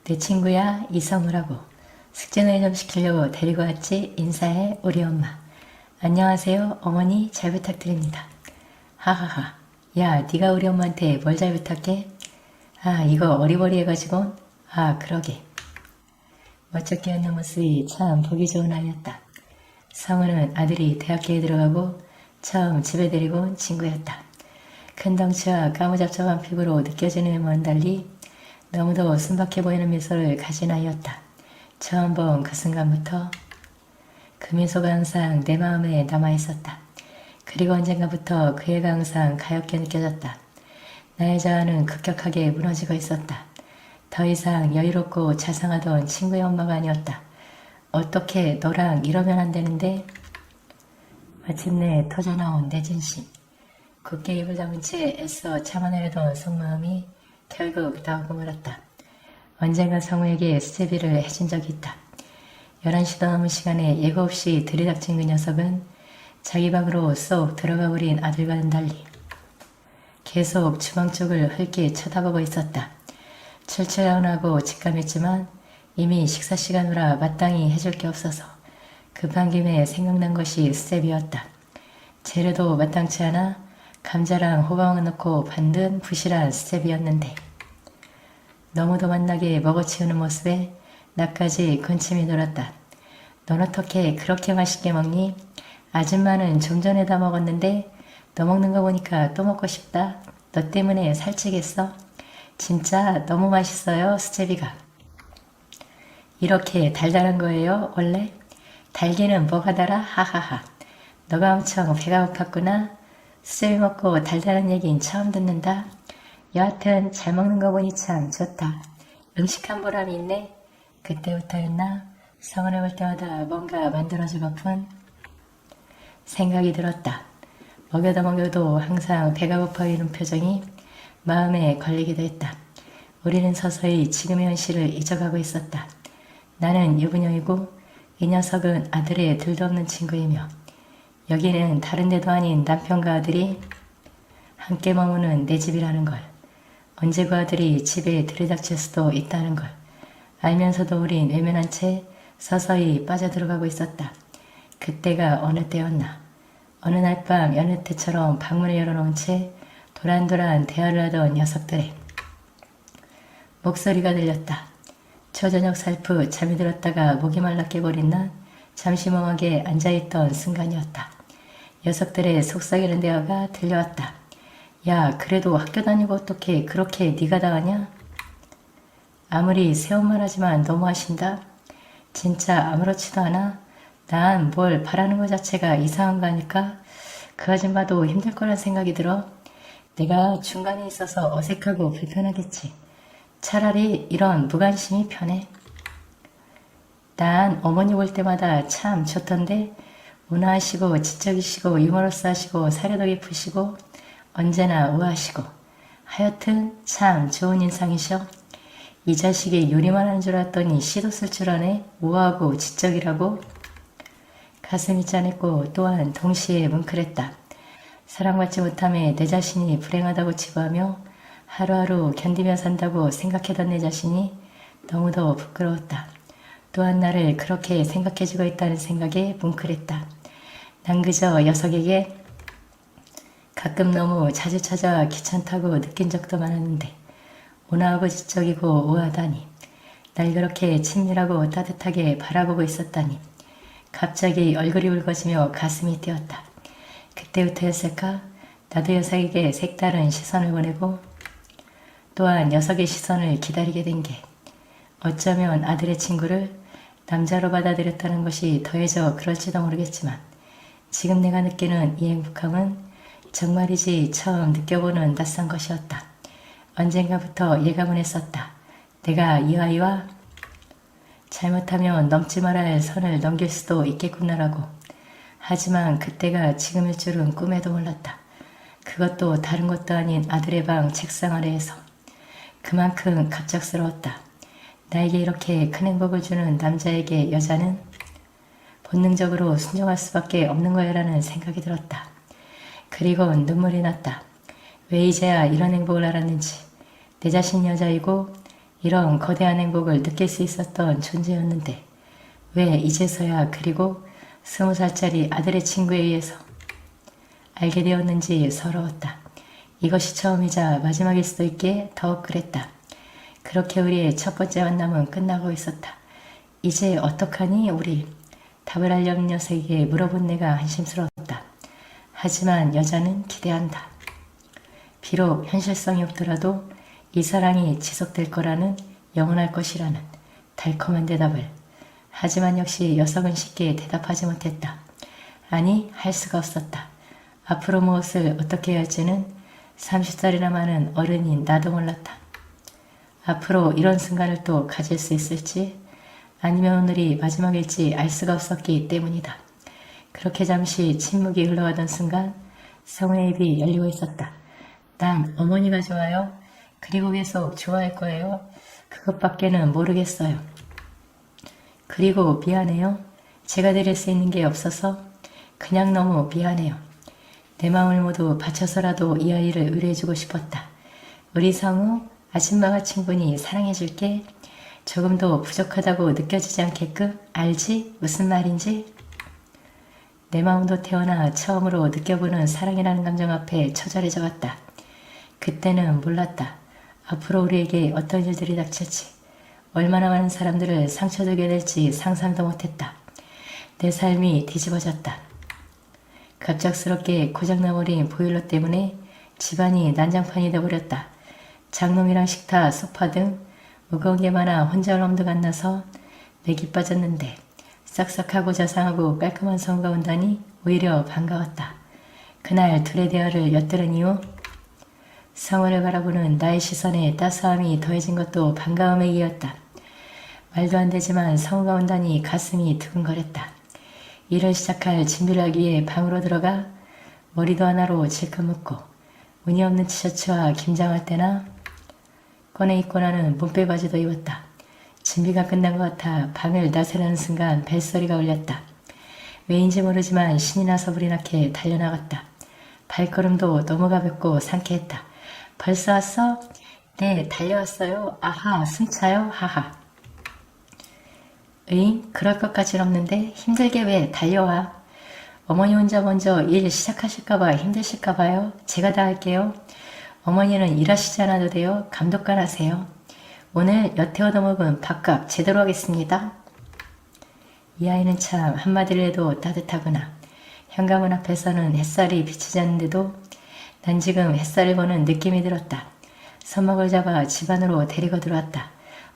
내 친구야 이성우라고. 숙제는 좀 시키려고 데리고 왔지. 인사해 우리 엄마. 안녕하세요 어머니 잘 부탁드립니다. 하하하. 야 네가 우리 엄마한테 뭘 잘 부탁해? 아 이거 어리버리해가지고. 아 그러게. 멋쩍게 웃는 모습이 참 보기 좋은 아이였다. 성우는 아들이 대학교에 들어가고 처음 집에 데리고 온 친구였다. 큰 덩치와 까무잡잡한 피부로 느껴지는 외모와는 달리 너무도 순박해 보이는 미소를 가진 아이였다. 처음 본 그 순간부터 그 미소가 항상 내 마음에 남아있었다. 그리고 언젠가부터 그 애가 항상 가엾게 느껴졌다. 나의 자아는 급격하게 무너지고 있었다. 더 이상 여유롭고 자상하던 친구의 엄마가 아니었다. 어떻게 너랑 이러면 안 되는데? 마침내 터져나온 내 진심. 굳게 입을 다문 채 애써 참아내려던 속마음이 결국 나오고 말았다. 언젠가 성우에게 수제비를 해준 적이 있다. 11시도 넘은 시간에 예고 없이 들이닥친 그 녀석은 자기 방으로 쏙 들어가 버린 아들과는 달리 계속 주방 쪽을 흘게 쳐다보고 있었다. 출출하고 직감했지만 이미 식사 시간이라 마땅히 해줄 게 없어서 급한 김에 생각난 것이 수제비였다. 재료도 마땅치 않아 감자랑 호박을 넣고 만든 부실한 수제비였는데 너무도 맛나게 먹어치우는 모습에 나까지 군침이 돌았다. 넌 어떻게 그렇게 맛있게 먹니? 아줌마는 좀 전에 다 먹었는데 너 먹는 거 보니까 또 먹고 싶다. 너 때문에 살찌겠어? 진짜 너무 맛있어요 수제비가. 이렇게 달달한 거예요 원래? 달기는 뭐가 달아? 하하하. 너가 엄청 배가 고팠구나. 수제비 먹고 달달한 얘긴 처음 듣는다. 여하튼 잘 먹는 거 보니 참 좋다. 음식한 보람이 있네. 그때부터였나? 성은을 볼 때마다 뭔가 만들어주고픈 생각이 들었다. 먹여도 먹여도 항상 배가 고파 보이는 표정이 마음에 걸리기도 했다. 우리는 서서히 지금의 현실을 잊어가고 있었다. 나는 유부녀이고 이 녀석은 아들의 둘도 없는 친구이며 여기는 다른 데도 아닌 남편과 아들이 함께 머무는 내 집이라는 걸, 언제 그 아들이 집에 들이닥칠 수도 있다는 걸 알면서도 우린 외면한 채 서서히 빠져들어가고 있었다. 그때가 어느 때였나. 어느 날 밤 여느 때처럼 방문을 열어놓은 채 도란도란 대화를 하던 녀석들의 목소리가 들렸다. 초저녁 살프 잠이 들었다가 목이 말라 깨버린 난 잠시 멍하게 앉아있던 순간이었다. 녀석들의 속삭이는 대화가 들려왔다. 야 그래도 학교 다니고 어떻게 그렇게 네가 다 하냐? 아무리 새엄만 하지만 너무하신다. 진짜 아무렇지도 않아. 난 뭘 바라는 것 자체가 이상한 거 아닐까? 그 아줌마도 힘들 거란 생각이 들어. 내가 중간에 있어서 어색하고 불편하겠지. 차라리 이런 무관심이 편해. 난 어머니 볼 때마다 참 좋던데 온화하시고 지적이시고 유머러스하시고 사려도 깊으시고 언제나 우아하시고 하여튼 참 좋은 인상이셔. 이 자식이 요리만 하는 줄 알았더니 시도 쓸 줄 아네. 우아하고 지적이라고. 가슴이 짠했고 또한 동시에 뭉클했다. 사랑받지 못함에 내 자신이 불행하다고 치부하며 하루하루 견디며 산다고 생각했던 내 자신이 너무도 부끄러웠다. 또한 나를 그렇게 생각해주고 있다는 생각에 뭉클했다. 난 그저 녀석에게 가끔 너무 자주 찾아와 귀찮다고 느낀 적도 많았는데 온화하고 지적이고 우아하다니, 날 그렇게 친밀하고 따뜻하게 바라보고 있었다니 갑자기 얼굴이 붉어지며 가슴이 뛰었다. 그때부터였을까? 나도 녀석에게 색다른 시선을 보내고 또한 녀석의 시선을 기다리게 된 게 어쩌면 아들의 친구를 남자로 받아들였다는 것이 더해져 그럴지도 모르겠지만 지금 내가 느끼는 이 행복함은 정말이지 처음 느껴보는 낯선 것이었다. 언젠가부터 예감은 했었다. 내가 이 아이와 잘못하면 넘지 말아야 할 선을 넘길 수도 있겠구나라고. 하지만 그때가 지금일 줄은 꿈에도 몰랐다. 그것도 다른 것도 아닌 아들의 방 책상 아래에서. 그만큼 갑작스러웠다. 나에게 이렇게 큰 행복을 주는 남자에게 여자는 본능적으로 순종할 수밖에 없는 거야라는 생각이 들었다. 그리고 눈물이 났다. 왜 이제야 이런 행복을 알았는지. 내 자신이 여자이고 이런 거대한 행복을 느낄 수 있었던 존재였는데 왜 이제서야 그리고 20살짜리 아들의 친구에 의해서 알게 되었는지 서러웠다. 이것이 처음이자 마지막일 수도 있기에 더욱 그랬다. 그렇게 우리의 첫 번째 만남은 끝나고 있었다. 이제 어떡하니 우리? 답을 알려는 녀석에게 물어본 내가 한심스러웠다. 하지만 여자는 기대한다. 비록 현실성이 없더라도 이 사랑이 지속될 거라는, 영원할 것이라는 달콤한 대답을. 하지만 역시 여성은 쉽게 대답하지 못했다. 아니, 할 수가 없었다. 앞으로 무엇을 어떻게 해야 할지는 30살이나 많은 어른인 나도 몰랐다. 앞으로 이런 순간을 또 가질 수 있을지 아니면 오늘이 마지막일지 알 수가 없었기 때문이다. 그렇게 잠시 침묵이 흘러가던 순간 성우의 입이 열리고 있었다. 난 어머니가 좋아요. 그리고 계속 좋아할 거예요. 그것밖에는 모르겠어요. 그리고 미안해요. 제가 드릴 수 있는 게 없어서 그냥 너무 미안해요. 내 마음을 모두 바쳐서라도 이 아이를 의뢰해주고 싶었다. 우리 성우, 아줌마가 충분히 사랑해줄게. 조금 더 부족하다고 느껴지지 않게끔 알지? 무슨 말인지? 내 마음도 태어나 처음으로 느껴보는 사랑이라는 감정 앞에 처절해져 갔다. 그때는 몰랐다. 앞으로 우리에게 어떤 일들이 닥칠지, 얼마나 많은 사람들을 상처주게 될지 상상도 못했다. 내 삶이 뒤집어졌다. 갑작스럽게 고장나버린 보일러 때문에 집안이 난장판이 되어버렸다. 장롱이랑 식탁, 소파 등 무거운 게 많아 혼자 엄두가 안 나서 맥이 빠졌는데 싹싹하고 자상하고 깔끔한 성우가 온다니 오히려 반가웠다. 그날 둘의 대화를 엿들은 이후 성우를 바라보는 나의 시선에 따스함이 더해진 것도 반가움에 이었다. 말도 안 되지만 성우가 온다니 가슴이 두근거렸다. 일을 시작할 준비를 하기 위해 방으로 들어가 머리도 하나로 질끈 묶고 무늬 없는 티셔츠와 김장할 때나 꺼내 입고 나는 몸빼 바지도 입었다. 준비가 끝난 것 같아 방을 나서려는 순간 벨소리가 울렸다. 왜인지 모르지만 신이 나서 불이 나게 달려나갔다. 발걸음도 너무 가볍고 상쾌했다. 벌써 왔어? 네, 달려왔어요. 아하, 숨차요? 하하. 으잉, 그럴 것까진 없는데 힘들게 왜 달려와? 어머니 혼자 먼저 일 시작하실까봐 힘드실까봐요. 제가 다 할게요. 어머니는 일하시지 않아도 돼요. 감독관 하세요. 오늘 여태 얻어먹은 밥값 제대로 하겠습니다. 이 아이는 참 한마디를 해도 따뜻하구나. 현관문 앞에서는 햇살이 비치지 않는데도 난 지금 햇살을 보는 느낌이 들었다. 손목을 잡아 집 안으로 데리고 들어왔다.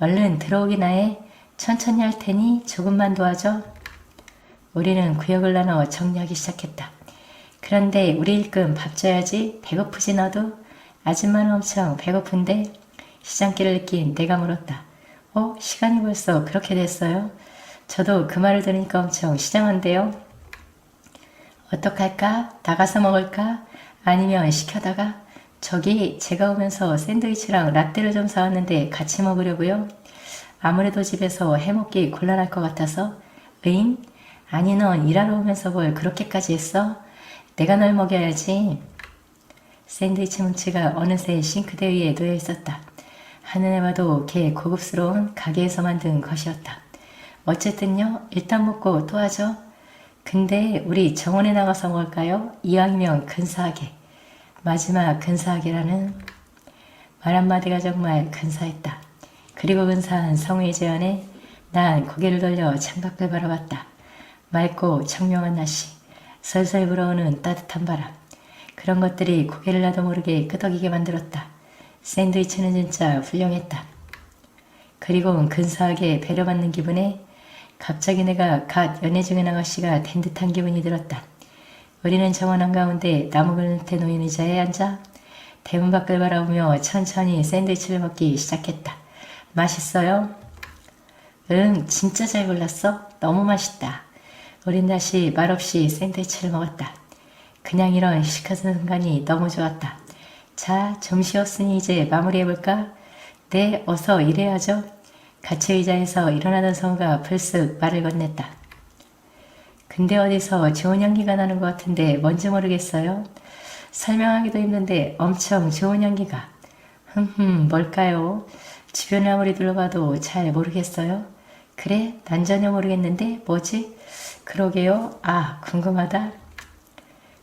얼른 들어오기나 해. 천천히 할 테니 조금만 도와줘. 우리는 구역을 나눠 정리하기 시작했다. 그런데 우리 일금 밥 줘야지. 배고프지 너도? 아줌마는 엄청 배고픈데? 시장길을 느낀 내가 물었다. 시간이 벌써 그렇게 됐어요? 저도 그 말을 들으니까 엄청 시장한데요. 어떡할까? 나가서 먹을까? 아니면 시켜다가? 저기 제가 오면서 샌드위치랑 라떼를 좀 사왔는데 같이 먹으려고요. 아무래도 집에서 해먹기 곤란할 것 같아서. 응? 아니 넌 일하러 오면서 뭘 그렇게까지 했어? 내가 널 먹여야지. 샌드위치 뭉치가 어느새 싱크대 위에 놓여 있었다. 한눈에 봐도 걔 고급스러운 가게에서 만든 것이었다. 어쨌든요, 일단 먹고 또 하죠. 근데 우리 정원에 나가서 먹을까요? 이왕이면 근사하게. 마지막 근사하게라는 말 한마디가 정말 근사했다. 그리고 근사한 성우의 제안에 난 고개를 돌려 창밖을 바라봤다. 맑고 청명한 날씨, 설설 불어오는 따뜻한 바람, 그런 것들이 고개를 나도 모르게 끄덕이게 만들었다. 샌드위치는 진짜 훌륭했다. 그리고 근사하게 배려받는 기분에 갑자기 내가 갓 연애 중인 아가씨가 된 듯한 기분이 들었다. 우리는 정원 한가운데 나무 그늘에 놓인 의자에 앉아 대문 밖을 바라보며 천천히 샌드위치를 먹기 시작했다. 맛있어요? 응, 진짜 잘 골랐어. 너무 맛있다. 우린 다시 말없이 샌드위치를 먹었다. 그냥 이런 시크한 순간이 너무 좋았다. 자, 좀 쉬었으니 이제 마무리해볼까? 네, 어서 일해야죠. 같이 의자에서 일어나던 성우가 불쑥 말을 건넸다. 근데 어디서 좋은 향기가 나는 것 같은데 뭔지 모르겠어요. 설명하기도 힘든데 엄청 좋은 향기가. 뭘까요? 주변을 아무리 둘러봐도 잘 모르겠어요. 그래? 난 전혀 모르겠는데 뭐지? 그러게요. 아, 궁금하다.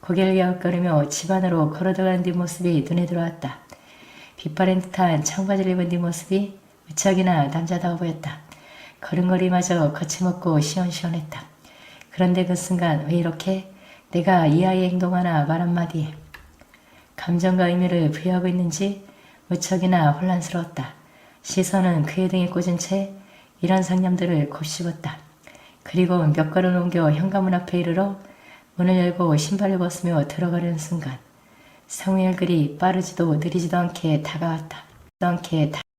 고개를 갸웃거리며 집 안으로 걸어들어가는 뒷모습이 눈에 들어왔다. 빛바랜 듯한 청바지를 입은 뒷모습이 무척이나 남자다워 보였다. 걸음걸이마저 거침없고 시원시원했다. 그런데 그 순간 왜 이렇게 내가 이 아이의 행동 하나 말 한마디에 감정과 의미를 부여하고 있는지 무척이나 혼란스러웠다. 시선은 그의 등에 꽂은 채 이런 상념들을 곱씹었다. 그리고 몇 걸음 옮겨 현관문 앞에 이르러 문을 열고 신발을 벗으며 들어가려는 순간 성우의 얼굴이 빠르지도 느리지도 않게 다가왔다.